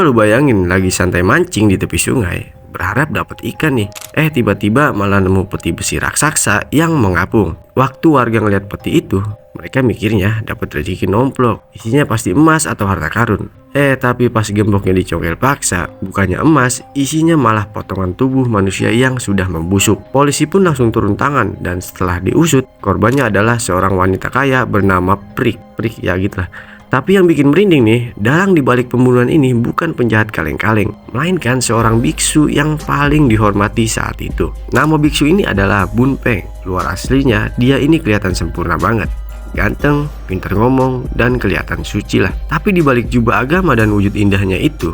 Coba lu bayangin lagi santai mancing di tepi sungai, berharap dapat ikan nih. Tiba-tiba malah nemu peti besi raksasa yang mengapung. Waktu warga ngeliat peti itu, mereka mikirnya dapat rezeki nomplok. Isinya pasti emas atau harta karun. Tapi pas gemboknya dicongkel paksa, bukannya emas, isinya malah potongan tubuh manusia yang sudah membusuk. Polisi pun langsung turun tangan dan setelah diusut, korbannya adalah seorang wanita kaya bernama Prik ya gitulah. Tapi yang bikin merinding nih, dalang dibalik pembunuhan ini bukan penjahat kaleng-kaleng, melainkan seorang biksu yang paling dihormati saat itu. Nama biksu ini adalah Bun Peng. Luar aslinya, dia ini kelihatan sempurna banget. Ganteng, pintar ngomong, dan kelihatan suci lah. Tapi dibalik jubah agama dan wujud indahnya itu,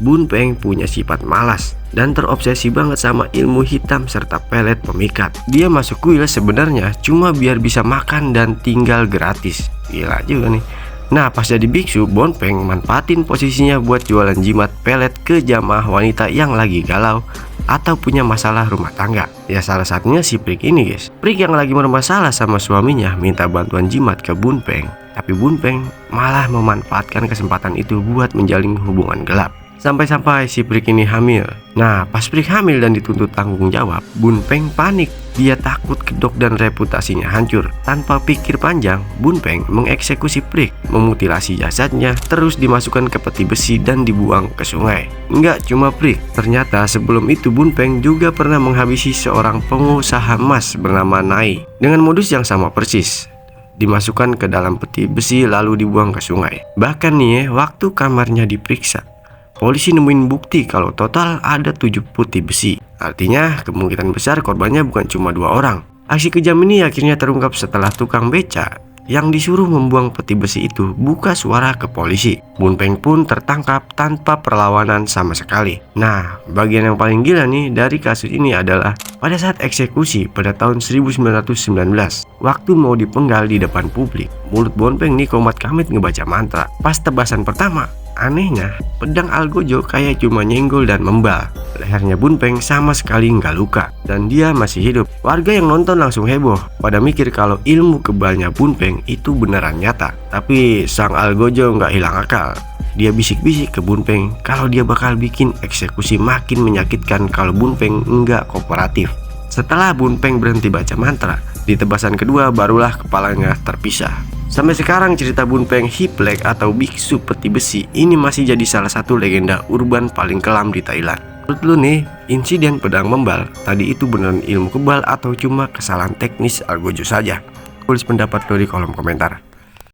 Bun Peng punya sifat malas dan terobsesi banget sama ilmu hitam serta pelet pemikat. Dia masuk kuil sebenarnya cuma biar bisa makan dan tinggal gratis. Gila juga nih. Nah, pas jadi biksu, Bun Peng manfaatin posisinya buat jualan jimat pelet ke jamaah wanita yang lagi galau atau punya masalah rumah tangga. Ya salah satunya si Prik ini guys. Prik yang lagi bermasalah sama suaminya minta bantuan jimat ke Bun Peng. Tapi Bun Peng malah memanfaatkan kesempatan itu buat menjalin hubungan gelap. Sampai-sampai si Prik ini hamil. Nah, pas Prik hamil dan dituntut tanggung jawab, Bun Peng panik. Dia takut kedok dan reputasinya hancur. Tanpa pikir panjang, Bun Peng mengeksekusi Prik, memutilasi jasadnya, terus dimasukkan ke peti besi dan dibuang ke sungai. Enggak cuma Prik, ternyata sebelum itu Bun Peng juga pernah menghabisi seorang pengusaha emas bernama Nai dengan modus yang sama persis. Dimasukkan ke dalam peti besi lalu dibuang ke sungai. Bahkan nih waktu kamarnya diperiksa, polisi nemuin bukti kalau total ada 7 peti besi. Artinya kemungkinan besar korbannya bukan cuma 2 orang. Aksi kejam ini akhirnya terungkap setelah tukang beca yang disuruh membuang peti besi itu buka suara ke polisi. Bun Peng pun tertangkap tanpa perlawanan sama sekali. Nah, bagian yang paling gila nih dari kasus ini adalah pada saat eksekusi pada tahun 1919, waktu mau dipenggal di depan publik, mulut Bun Peng nih komat kamit ngebaca mantra. Pas tebasan pertama, anehnya pedang algojo kayak cuma nyenggol dan membal. Lehernya Bun Peng sama sekali nggak luka dan dia masih hidup. Warga yang nonton langsung heboh, pada mikir kalau ilmu kebalnya Bun Peng itu beneran nyata. Tapi sang algojo nggak hilang akal. Dia bisik-bisik ke Bun Peng kalau dia bakal bikin eksekusi makin menyakitkan kalau Bun Peng nggak kooperatif. Setelah Bun Peng berhenti baca mantra, di tebasan kedua barulah kepalanya terpisah. Sampai sekarang cerita Bun Peng Hiplek atau biksu peti besi ini masih jadi salah satu legenda urban paling kelam di Thailand. Menurut lu nih, insiden pedang membal tadi itu beneran ilmu kebal atau cuma kesalahan teknis algojo saja? Tulis pendapat lo di kolom komentar.